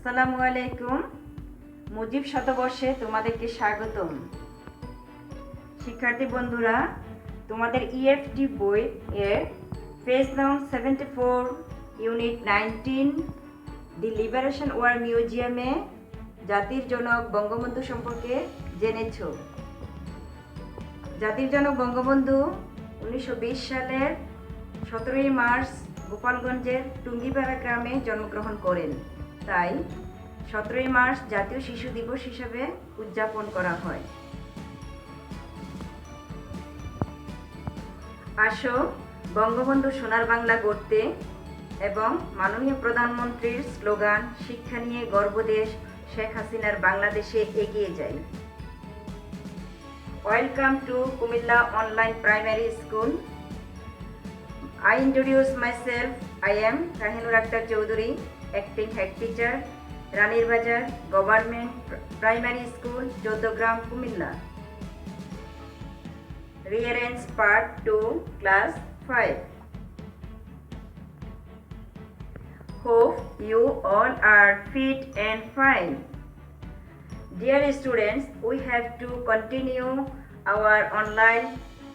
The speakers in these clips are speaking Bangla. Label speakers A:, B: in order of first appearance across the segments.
A: আসসালামু আলাইকুম। মুজিব শতবর্ষে তোমাদেরকে স্বাগতম। শিক্ষার্থী বন্ধুরা, তোমাদের ইএফটি বই এর পেজ নং 74 ইউনিট 19 দি লিবারেশন ওয়ার মিউজিয়ামে জাতির জনক বঙ্গবন্ধু সম্পর্কে জেনেছ। জাতির জনক বঙ্গবন্ধু 1920 সালের 17 মার্চ গোপালগঞ্জের টুঙ্গিপাড়া গ্রামে জন্মগ্রহণ করেন। তাই 17 মার্চ জাতীয় শিশু দিবস হিসেবে উদযাপন করা হয়। আসো বঙ্গবন্ধু সোনার বাংলা গড়তে এবং মাননীয় প্রধানমন্ত্রীর স্লোগান শিক্ষা নিয়ে গর্বদেশ শেখ হাসিনার বাংলাদেশে এগিয়ে যাই। Welcome to Comilla online primary school. I introduce myself. I am Kahinur Akhtar Choudhury, acting head teacher, Ranir Bazar Government Primary School, Jodogram, Kumilla. Rearrange Part 2, Class 5. Hope you all are fit and fine. Dear students, we have to continue our online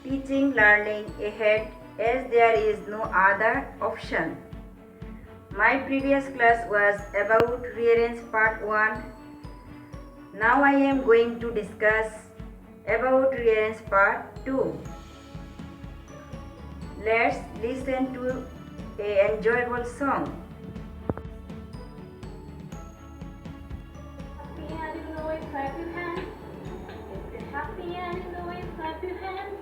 A: teaching learning ahead as there is no other option. My previous class was about rearrange part 1. Now I am going to discuss about rearrange part 2. Let's listen to an enjoyable song.
B: Happy and you know it, clap your hands. If you're happy and you know it, clap your hands.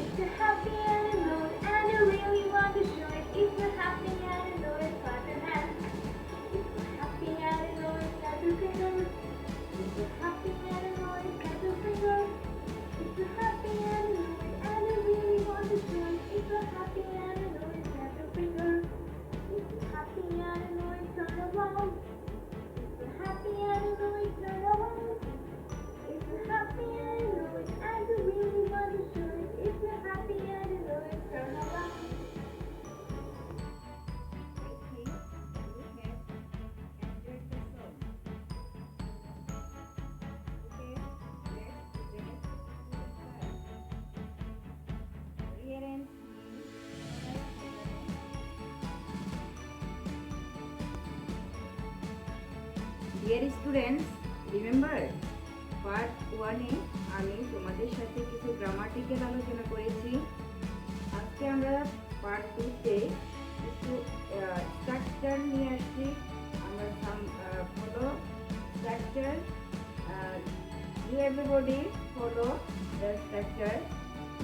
B: If you're happy and you know it, and you really want to show it. If you're happy and you know it, clap your hands. If you're happy and you know it, clap your fingers. If you're happy and you know it, clap your fingers. If you're happy and you know it, and you really want to show it. If you're happy and you know it, clap your fingers. If you're happy and you know it, turn around. If you're happy and you know it, turn around. If you're happy and you know it, and you really want to show it. If you're happy and you know it, turn around.
A: Dear students, remember part 1 এ আমি তোমাদের সাথে কিছু গ্রামাটিক্যাল আলোচনা করেছি। আজকে আমরা পার্ট 2 তে কিছু স্ট্রাকচার নিয়ে আসছি। আমরা follow structure. You everybody follow the structure.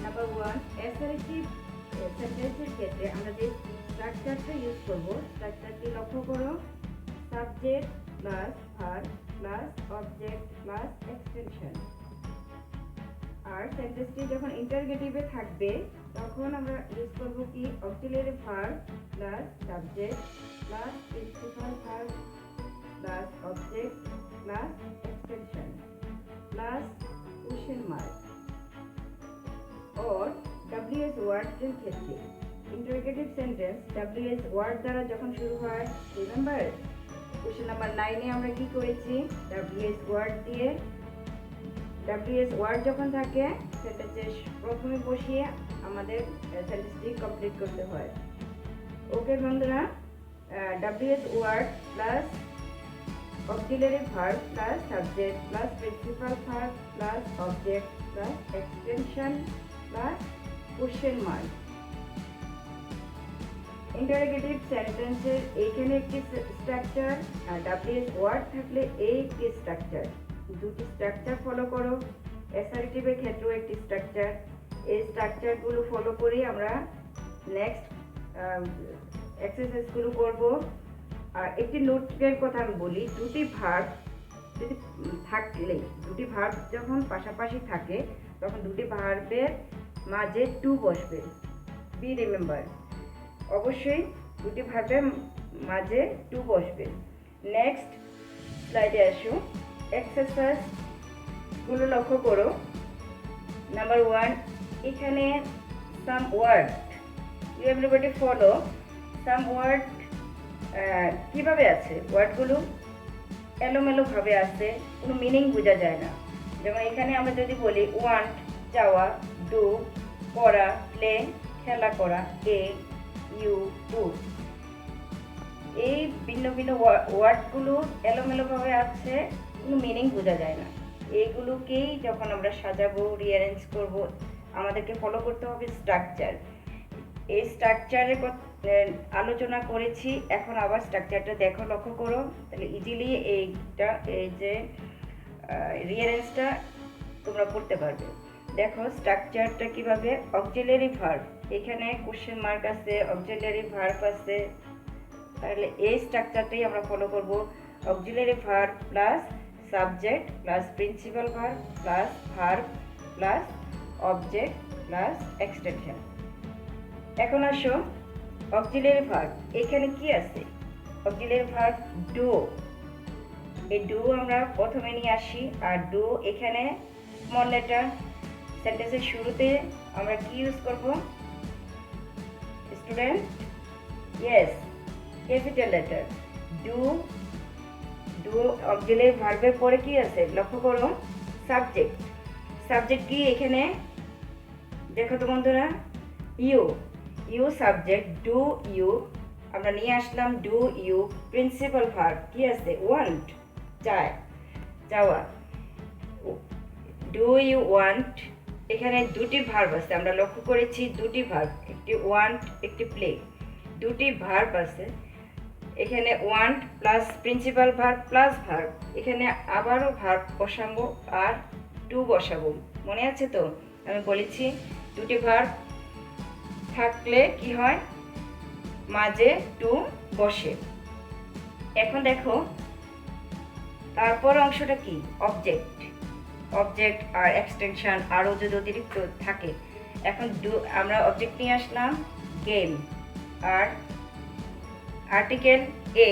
A: Number 1, assertive সেন্টেন্সের ক্ষেত্রে আমরা যে স্ট্রাকচারটা ইউজ করব, স্ট্রাকচারটি লক্ষ্য করো। Subject plus verb plus object plus extension. আর সেন্টেন্সটি যখন ইন্টারগেটিভে থাকবে তখন আমরা ইউজ করব কি auxiliary verb plus subject plus principal verb plus object plus extension plus question mark. or WS word এর ক্ষেত্রে ইন্টারগেটিভ সেন্টেন্স WS ওয়ার্ড দ্বারা যখন শুরু হয়, রিমেম্বার কোশ্চেন নাম্বার 9 এ আমরা কি করেছি, WS ওয়ার্ড দিয়ে WS ওয়ার্ড যখন থাকে সেন্টেন্সের প্রথমে বসিয়ে আমাদের সেন্টেন্সটি কমপ্লিট করতে হয়। ওকে বন্ধুরা, WS word plus auxiliary verb plus subject plus principal verb plus object plus extension plus question mark. Interrogative সেন্টেন্সের এইখানে একটি স্ট্রাকচার আর WS ওয়ার্ড থাকলে এই একটি স্ট্রাকচার। দুটি স্ট্রাকচার ফলো করো। অ্যাসার্টিভের ক্ষেত্রেও একটি স্ট্রাকচার। এই স্ট্রাকচারগুলো ফলো করেই আমরা নেক্সট এক্সারসাইজগুলো করব। আর একটি নোটের কথা আমি বলি, দুটি ভার্ব যদি থাকলে, দুটি ভার্ব যখন পাশাপাশি থাকে তখন দুটি ভার্বের মাঝে টু বসবে। বি রিমেম্বার, অবশ্যই দুটি ভার্বের মাঝে টু বসবে। নেক্সট স্লাইডে আসো। এক্সারসাইজগুলো লক্ষ্য করো। নাম্বার 1, এখানে some word, you everybody follow some word কিভাবে আছে ওয়ার্ডগুলো এলোমেলোভাবে আছে, কোনো মিনিং বোঝা যায় না। যেমন এখানে আমরা যদি বলি ওয়ান্ট চাওয়া, ডু করা, প্লে খেলা করা, এ ইউ টু, এই ভিন্ন ভিন্ন ওয়ার্ডগুলো এলোমেলোভাবে আছে, কোনো মিনিং বোঝা যায় না। এইগুলোকেই যখন আমরা সাজাবো, রিঅ্যারেঞ্জ করব, আমাদেরকে ফলো করতে হবে স্ট্রাকচার। এই স্ট্রাকচারের আলোচনা করেছি, এখন আবার স্ট্রাকচারটা দেখো, লক্ষ্য করো, তাহলে ইজিলি এই যে রিঅ্যারেঞ্জটা তোমরা করতে পারবে। দেখো স্ট্রাকচারটা কিভাবে, অক্সিলারি ভার্ব, এখানে কোশ্চেন মার্ক আছে, অক্সিলারি ভার্ব আছে, তাহলে এই স্ট্রাকচারটাই আমরা ফলো করব। Auxiliary verb plus subject plus principal verb plus verb plus object plus extension. এখন আসো অক্সিলারি ভার্ব, এখানে কি আছে? অক্সিলারি ভার্ব ডু, এই ডু আমরা প্রথমে নিয়ে আসি, আর ডু এখানে স্মল লেটার। সেন্টেন্সের শুরুতে আমরা কি ইউজ করব student? Yes, capital letter. Do auxiliary ভার্বের পরে কি আছে লক্ষ্য করো, সাবজেক্ট। সাবজেক্ট কি এখানে দেখো তো বন্ধুরা, ইউ সাবজেক্ট, ডু ইউ আমরা নিয়ে আসলাম, ডু ইউ প্রিন্সিপাল ভার্ব কি আছে, ওয়ান্ট চাওয়া, ডু ইউ ওয়ান্ট, এখানে দুটি ভার্ব আছে, আমরা লক্ষ্য করেছি দুটি ভার্ব, একটি ওয়ান্ট একটি প্লে, দুটি ভার্ব আছে। এখানে want plus principal verb plus verb, এখানে আবারও ভার্ব বসাবো আর টু বসাবো, মনে আছে তো? আমি বলেছি দুটি ভার্ব থাকলে কি হয়, মাঝে টু বসে। এখন দেখো তারপর অংশটা কি, অবজেক্ট আর এক্সটেনশন আরও যদি অতিরিক্ত থাকে। এখন আমরা অবজেক্ট নিয়ে আসলাম গেম, আর আর্টিকেল এ,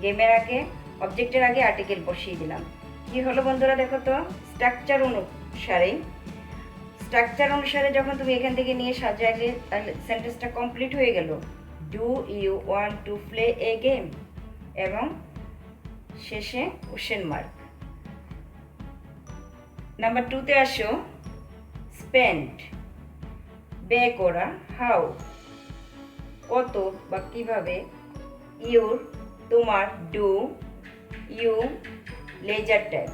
A: গেমের আগে অবজেক্টের আগে আর্টিকেল বসিয়ে দিলাম। কি হলো বন্ধুরা দেখো তো, স্ট্রাকচার অনুসারে যখন তুমি এখান থেকে নিয়ে সাজালে, তাহলে সেন্টেন্সটা কমপ্লিট হয়ে গেল। Do you want to play a game, এবং শেষে কোশ্চেন মার্ক। নাম্বার 2তে আসো, স্পেন্ড ব্যয় করা, হাউ কত বা কিভাবে, ইউর তোমার, ডু ইউ লেজার টাইম।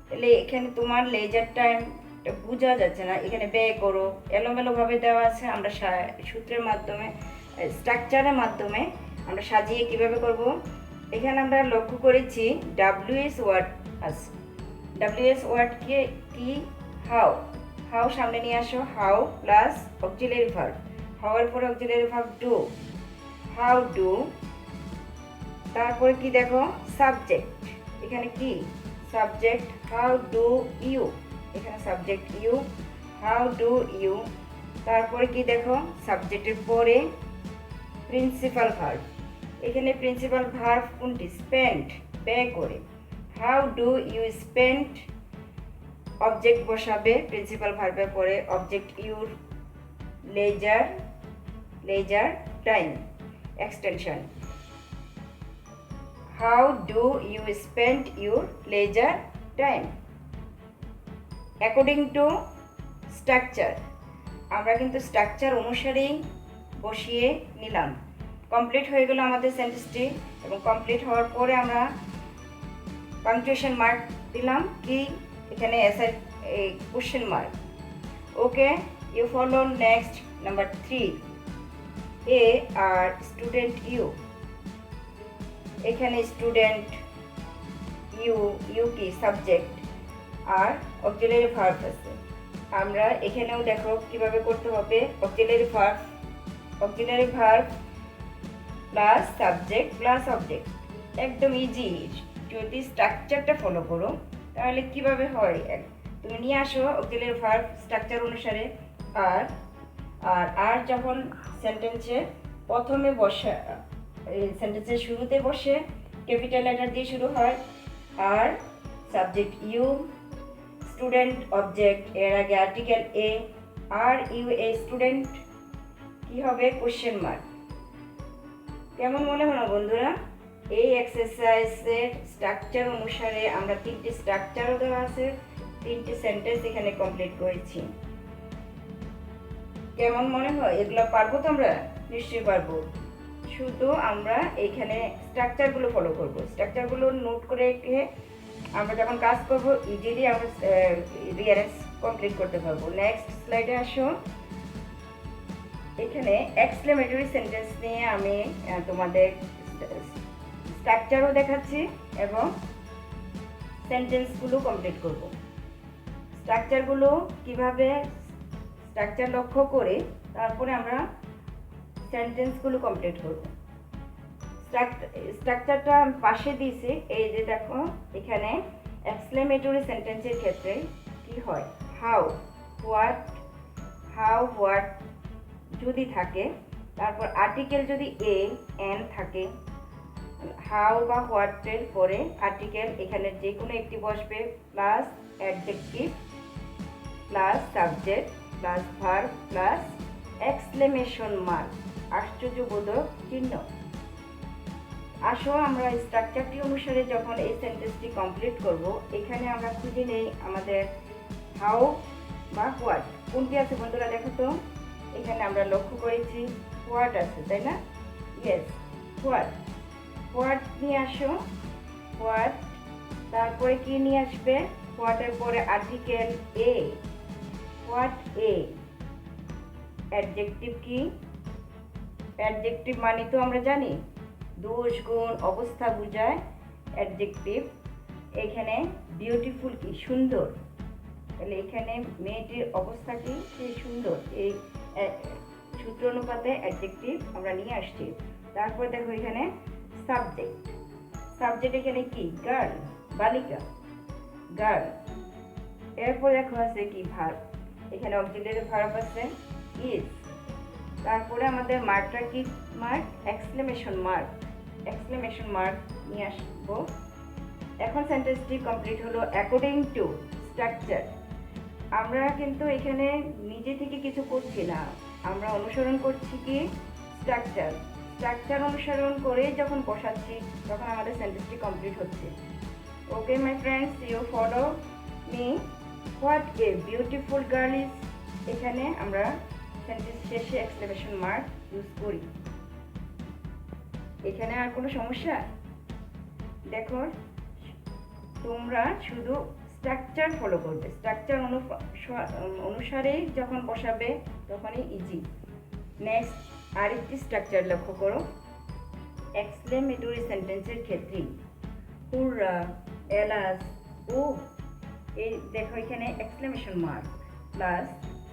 A: তাহলে এখানে তোমার লেজার টাইমটা বোঝা যাচ্ছে না, এখানে ব্যয় করো এলোমেলোভাবে দেওয়া আছে। আমরা সূত্রের মাধ্যমে, স্ট্রাকচারের মাধ্যমে আমরা সাজিয়ে কিভাবে করব। এখানে আমরা লক্ষ্য করেছি ডাব্লিউএস ওয়ার্ড আছে, ডাব্লিউএস ওয়ার্ড কি, হাউ সামনে নিয়ে আসো, হাউ প্লাস অক্সিলারি ভার্ব, হাউয়ের পরে auxiliary verb do, how do, তারপরে কি দেখো সাবজেক্ট, এখানে কি সাবজেক্ট, হাউ ডু ইউ, এখানে subject you, how do you, তারপরে কি দেখো সাবজেক্টের পরে প্রিন্সিপাল ভার্ব, এখানে প্রিন্সিপাল ভার্ব কোনটি, স্পেন্ড ব্যয় করে, how do you spend, object বসাবে প্রিন্সিপাল ভার্বের পরে, object your leisure time, extension, how do you spend your leisure time. According to structure, আমরা কিন্তু স্ট্রাকচার অনুসারেই বসিয়ে নিলাম। কমপ্লিট হয়ে গেল আমাদের সেন্টেন্সটি, এবং কমপ্লিট হওয়ার পরে আমরা পাংচুয়েশন মার্ক দিলাম, কি এখানে question mark. Okay, you follow next number 3, a are student you, এখানে স্টুডেন্ট ইউ কি সাবজেক্ট, আর অক্সিলারি ভার্ব আছে। আমরা এখানেও দেখো কিভাবে করতে হবে, auxiliary verb plus subject plus object, একদম ইজি। যদি স্ট্রাকচারটা ফলো করো তাহলে কিভাবে হয়, তুমি নিয়ে আসো অক্সিলারি ভার্ব স্ট্রাকচার অনুসারে, আর যখন সেন্টেন্সে প্রথমে বসে, সেন্টেন্সের শুরুতে বসে ক্যাপিটাল লেটার দিয়ে শুরু হয়, আর সাবজেক্ট ইউ, স্টুডেন্ট অবজেক্ট, এর আগে article a, are you a student, কি হবে কোশ্চেন মার্ক। কেমন মনে হলো বন্ধুরা? এই এক্সারসাইজের স্ট্রাকচার অনুসারে আমরা 3টি স্ট্রাকচারও দেওয়া আছে, 3টি সেন্টেন্স এখানে কমপ্লিট করেছি। কেমন মনে হয়? এগুলো পারবো তো আমরা? নিশ্চয়ই পারবো। শুধু আমরা এইখানে স্ট্রাকচারগুলো ফলো করব, স্ট্রাকচারগুলো নোট করে রেখে আমরা যখন কাজ করব ইজিলি আমরা রিয়ারেন্স কমপ্লিট করতে পারবো। নেক্সট স্লাইডে আসো। এখানে এক্সক্লেমেটরি সেন্টেন্স নিয়ে আমি তোমাদের স্ট্রাকচারও দেখাচ্ছি এবং সেন্টেন্সগুলো কমপ্লিট করব। স্ট্রাকচারগুলো কিভাবে স্ট্রাকচার লক্ষ্য করে তারপরে আমরা সেন্টেন্সগুলো কমপ্লিট করব। স্ট্রাকচারটা পাশে দিয়েছি, এই যে দেখো এখানে এক্সক্লেমেটরি সেন্টেন্সের ক্ষেত্রে কি হয়, হাউ, হোয়াট যদি থাকে, তারপর আর্টিকেল যদি এন থাকে, হাউ বা হোয়াটের পরে আর্টিকেল এখানে যে কোনো একটি বসবে, plus adjective plus subject plus verb plus exclamation mark, আশ্চর্যবোধক চিহ্ন। আসো আমরা স্ট্রাকচারটি অনুসারে যখন এই সেন্টেন্সটি কমপ্লিট করব, এখানে আমরা খুঁজে নেই আমাদের হাউ বা হোয়াট কোনটি আছে বন্ধুরা। দেখো তো এখানে আমরা লক্ষ্য করেছি হোয়াট আছে, তাই না? ইয়েস, হোয়াট নিয়ে আসো, হোয়াট, তারপরে কি নিয়ে আসবে, হোয়াটের পরে article a, what a. Adjective কি? অ্যাডজেক্টিভ মানে তো আমরা জানি দোষ গুণ অবস্থা বোঝায় অ্যাডজেক্টিভ। এখানে বিউটিফুল কি? সুন্দর। তাহলে এখানে মেয়েটির অবস্থা কি? সে সুন্দর। এই সূত্র অনুপাতে অ্যাডজেক্টিভ আমরা নিয়ে আসছি। তারপর দেখো এখানে সাবজেক্ট এখানে কি? গার্ল, বালিকা, গার্ল। এরপর দেখো আছে কি? ভার্ব, এখানে অক্সিলারি ভার্ব আছে ইজ। তারপরে আমাদের মার্কটা কি মার্ক? এক্সক্লেমেশন মার্ক নিয়ে আসবো। এখন সেন্টেন্সটি কমপ্লিট হলো অ্যাকর্ডিং টু স্ট্রাকচার। আমরা কিন্তু এখানে নিজে থেকে কিছু করছি না, আমরা অনুসরণ করছি কি? স্ট্রাকচার অনুসরণ করে যখন বসাচ্ছি তখন আমাদের সেন্টেন্সটি কমপ্লিট হচ্ছে। Okay my friends, you follow me. What a beautiful girl is, এখানে আমরা সেন্টেন্স শেষে এক্সক্লেমেশন মার্ক ইউজ করি। এখানে আর কোনো সমস্যা? দেখো তোমরা শুধু স্ট্রাকচার ফলো করবে, স্ট্রাকচার অনুসারে যখন বসাবে তখনই ইজি। নেক্সট আরেকটি স্ট্রাকচার লক্ষ্য করো এক্সক্লেমেটরি সেন্টেন্সের ক্ষেত্রে, হুররা, এলাস, ও। এই দেখো এখানে exclamation mark plus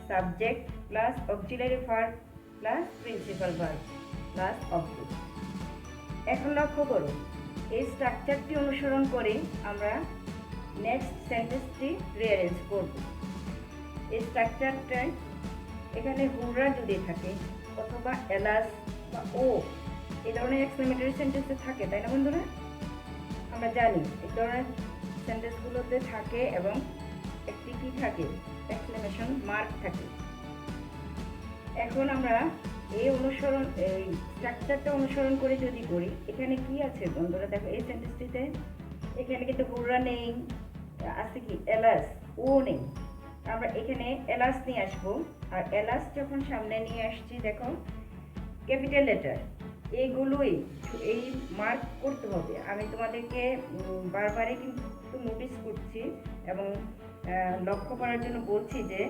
A: subject plus auxiliary verb plus principal verb plus object. এখন লক্ষ্য করো এই স্ট্রাকচারটি অনুসরণ করে আমরা নেক্সট সেন্টেন্সটি রিঅ্যারেঞ্জ করব। এই স্ট্রাকচারটায় এখানে হুররা যদি থাকে অথবা এলাস বা ও, এই ধরনের এক্সক্লেমেটরি সেন্টেন্সে থাকে, তাই না বন্ধুরা? আমরা জানি এই ধরনের সেন্টেন্সগুলোতে থাকে এবং একটি কি থাকে? এক্সক্লেমেশন মার্ক থাকে। এখন আমরা এই স্ট্রাকচারটা অনুসরণ করে যদি করি, এখানে কি আছে বন্ধুরা? দেখো এই সেন্টেন্সটিতে এখানে কিন্তু হুররা নেই, আছে কি? এলাস, ও নেই। আমরা এখানে এলাস নিয়ে আসবো, আর এলাস যখন সামনে নিয়ে আসছি দেখো ক্যাপিটাল লেটার, এইগুলোই এই মার্ক করতে হবে। আমি তোমাদেরকে বারবারই কিন্তু নোটিস করছি এবং লক্ষ্য করার জন্য বলছি যে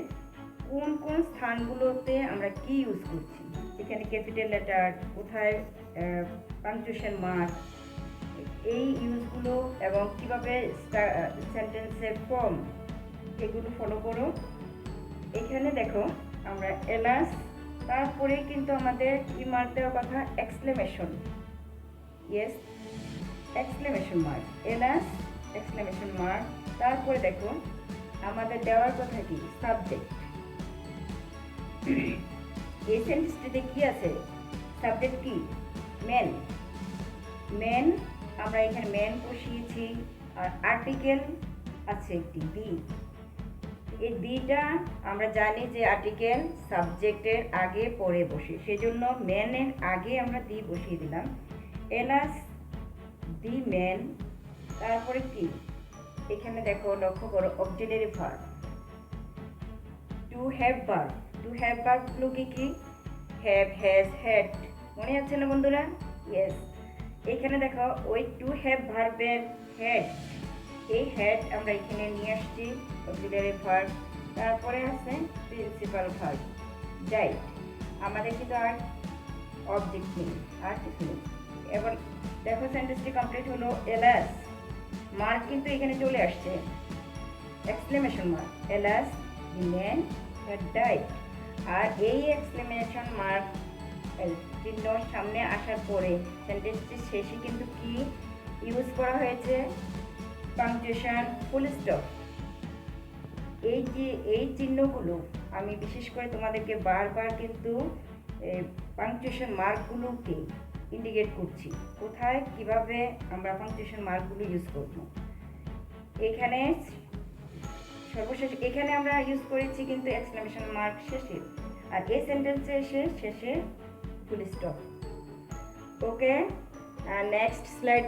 A: কোন কোন স্থানগুলোতে আমরা কি ইউজ করছি। এখানে ক্যাপিটাল লেটার, কোথায় পাংচুয়েশন মার্ক, এই ইউজগুলো এবং কিভাবে সেন্টেন্সের ফর্ম, এগুলো ফলো করো। এখানে দেখো আমরা এলাস, তারপরে কিন্তু আমাদের কি মার্ক দেওয়ার কথা? Exclamation. Yes, exclamation mark, alas exclamation mark. তারপরে দেখো আমাদের দেওয়ার কথা কি? সাবজেক্ট। এই সেন্টেন্সটিতে কি আছে? সাবজেক্ট কি? মেন। আমরা এখানে মেন বসিয়েছি, আর আর্টিকেল আছে একটি দি। এই দিটা আমরা জানি যে আর্টিকেল সাবজেক্টের আগে পরে বসে, সেজন্য মেনের আগে আমরা দি বসিয়ে দিলাম। এলাস দি ম্যান, তারপরে কি এখানে দেখো, লক্ষ্য করো auxiliary verb, to have verb. To have ভার্বগুলো কি হ্যাভ, হ্যাজ, হ্যাড, মনে আছে না বন্ধুরা? ইয়েস। এখানে দেখো ওই টু হ্যাভ ভার্বের হ্যাড, এই হ্যাড আমরা এখানে নিয়ে আসছি অক্সিলারি ভার্ব। তারপরে আছে প্রিন্সিপাল ভার্ব, যাই। আমাদের কিন্তু আর অবজেক্ট নেই, আর কিছু নেই। এবার দেখো সেন্টেন্সটি কমপ্লিট হলো। এলাস, মার্ক কিন্তু এখানে চলে আসছে, exclamation mark. Alas the man had died. আর এই এক্সক্লেমেশন মার্ক চিহ্ন সামনে আসার পরে সেন্টেন্সটির শেষে কিন্তু কি ইউজ করা হয়েছে? Punctuation, full stop. এই যে এই চিহ্নগুলো আমি বিশেষ করে তোমাদেরকে বারবার কিন্তু পাংচুয়েশন মার্কগুলোকে ইন্ডিকেট করছি, কোথায় কিভাবে আমরা পাংচুয়েশন মার্কগুলো ইউজ করব। এখানে সর্বশেষ এখানে আমরা ইউজ করেছি কিন্তু এক্সক্লেমেশন মার্ক শেষে, আর এই সেন্টেন্সে এসে শেষে ফুল স্টপ। ওকে, নেক্সট স্লাইড।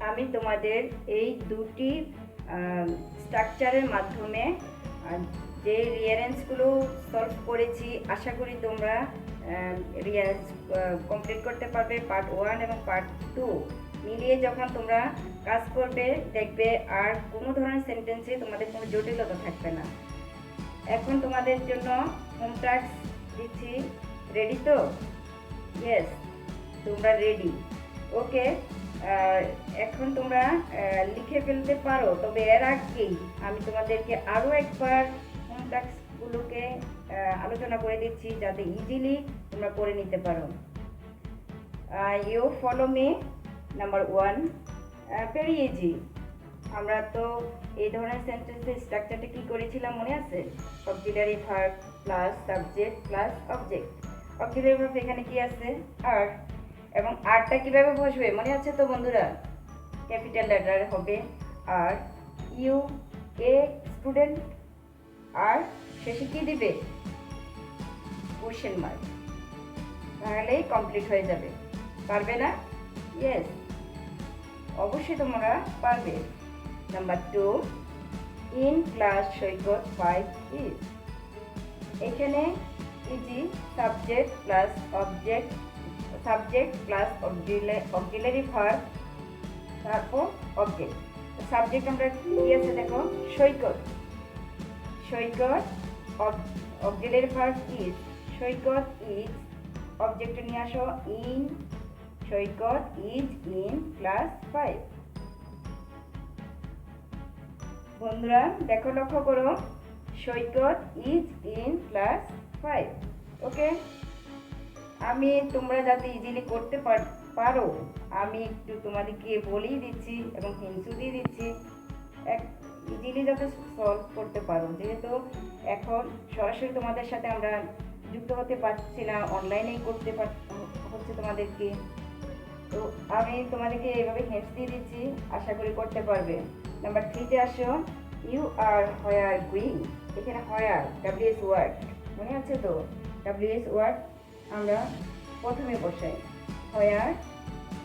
A: আমি তোমাদের এই দুটি স্ট্রাকচারের মাধ্যমে যে রিয়ারেন্সগুলো সলভ করেছি, আশা করি তোমরা রিয়ারেন্স কমপ্লিট করতে পারবে। পার্ট 1 এবং পার্ট 2 মিলিয়ে যখন তোমরা কাজ করবে, দেখবে আর কোনো ধরনের সেন্টেন্সে তোমাদের কোনো জটিলতা থাকবে না। এখন তোমাদের জন্য হোম টাস্ক দিচ্ছি, রেডি তো? ইয়েস, তোমরা রেডি। ওকে, এখন তোমরা লিখে ফেলতে পারো, তবে এর আগেই আমি তোমাদেরকে আরও একবার হোম টাস্কগুলোকে আলোচনা করে দিচ্ছি, যাতে ইজিলি তোমরা করে নিতে পারো। You follow me. Number 1, very easy. আমরা তো এই ধরনের সেন্টেন্সের স্ট্রাকচারটা কি করেছিলাম মনে আছে? Auxiliary verb plus subject plus object. Auxiliary verb এখানে কি আছে? আর, এবং আরটা কিভাবে বসবে মনে আছে তো বন্ধুরা? ক্যাপিটাল লেটার হবে আর, ইউ, এ স্টুডেন্ট, আর শেষে কি দিবে? Question mark. তাহলেই কমপ্লিট হয়ে যাবে। পারবে না? ইয়েস, অবশ্যই তোমরা পারবে। Number 2, in class Saikat 5 is. এখানে easy, subject plus object, subject plus auxiliary verb, তারপর অবজেক্ট। সাবজেক্ট আমরা কি আছে দেখো, Saikat. Saikat, auxiliary verb is, Saikat is, object নিয়ে আসো in, Saikat is in class 5। বন্ধুরা দেখো, লক্ষ্য করো, Saikat is in class 5। Okay, আমি তোমরা যাতে ইজিলি করতে পারো, আমি একটু তোমাদেরকে বলেই দিচ্ছি এবং হিন্টও দিয়ে দিচ্ছি, ইজিলি যাতে সলভ করতে পারো। যেহেতু এখন সরাসরি তোমাদের সাথে আমরা যুক্ত হতে পারছি না, অনলাইনেই করতে হচ্ছে তোমাদেরকে, তো আমি তোমাদেরকে এইভাবে হিন্টস দিয়ে দিচ্ছি, আশা করি করতে পারবে। নাম্বার 3-তে আসো, ইউ আর হোয়ার গোয়িং। এখানে হোয়ার WH ওয়ার্ড মনে আছে তো? WH ওয়ার্ড আমরা প্রথমে বসাই, হোয়ার,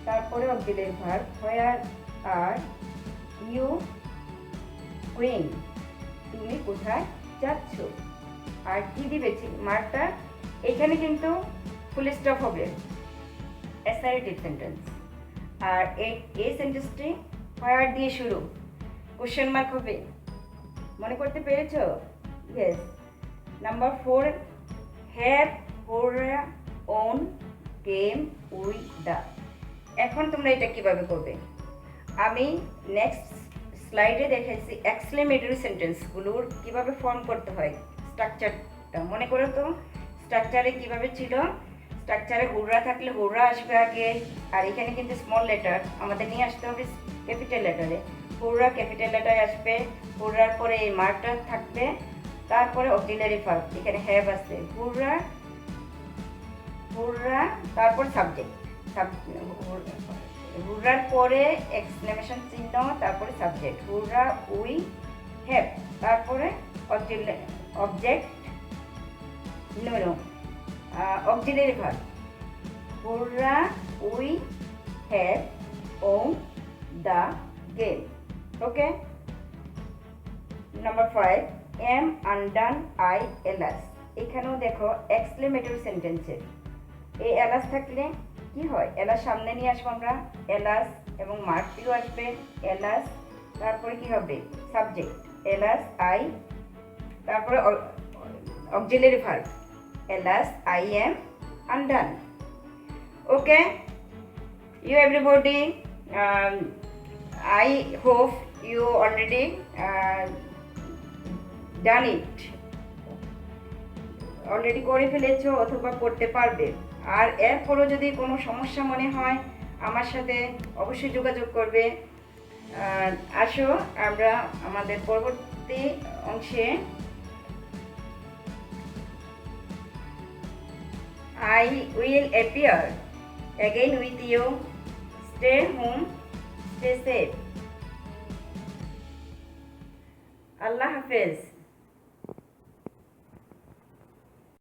A: তারপরে auxiliary verb, where are you going, তুমি কোথায় যাচ্ছ। আর কি দিবেছি মার্কটা? এখানে কিন্তু ফুল স্টপ হবে, অ্যাসার্টিভ সেন্টেন্স। আর এই সেন্টেন্সটি হোয়ার দিয়ে শুরু, কোশ্চেন মার্ক হবে। মনে করতে পেরেছ? ইয়েস। নাম্বার 4, হ্যাভ হোরা ওন কেম উইথ দ্য। এখন তোমরা এটা কিভাবে করবে? আমি নেক্সট স্লাইডে দেখাইছি এক্সক্লেমেটরি সেন্টেন্সগুলোর কিভাবে ফর্ম করতে হয়, স্ট্রাকচারটা মনে করো তো। স্ট্রাকচারে কিভাবে ছিল? স্ট্রাকচারে হুররা থাকলে হুররা আসবে আগে, আর এখানে কিন্তু স্মল লেটার আমাদের নিয়ে আসতে হবে ক্যাপিটাল লেটারে। হুররা ক্যাপিটাল লেটারে আসবে, হুররার পরে এই মার্কটা থাকবে, তারপরে অক্সিলারি ভার্ব, এখানে হ্যাভ আছে, হুররা, হুররা, তারপর সাবজেক্ট, হুররার পরে এক্সক্লেমেশন চিহ্ন, তারপরে সাবজেক্ট, হুররা উই হ্যাভ, তারপরে object auxiliary verb, হুররা we have won the game. Okay. Number 5, am undone I alas. এখানেও দেখো এক্সক্লেমেটরি সেন্টেন্সে এই এলাস থাকলে কি হয়, এলাস সামনে নিয়ে আসবো আমরা, এলাস এবং মার্কটিও আসবে, এলাস তারপরে কি হবে সাবজেক্ট এলাস আই, তারপরে auxiliary verb alas I am undone. Okay, you everybody, I hope you already done it, already করে ফেলেছো অথবা করতে পারবে। আর এরপরও যদি কোনো সমস্যা মনে হয় আমার সাথে অবশ্যই যোগাযোগ করবে। আসো আমরা আমাদের পরবর্তী অংশে I will appear again with you. Stay home, stay safe. Allah Hafiz.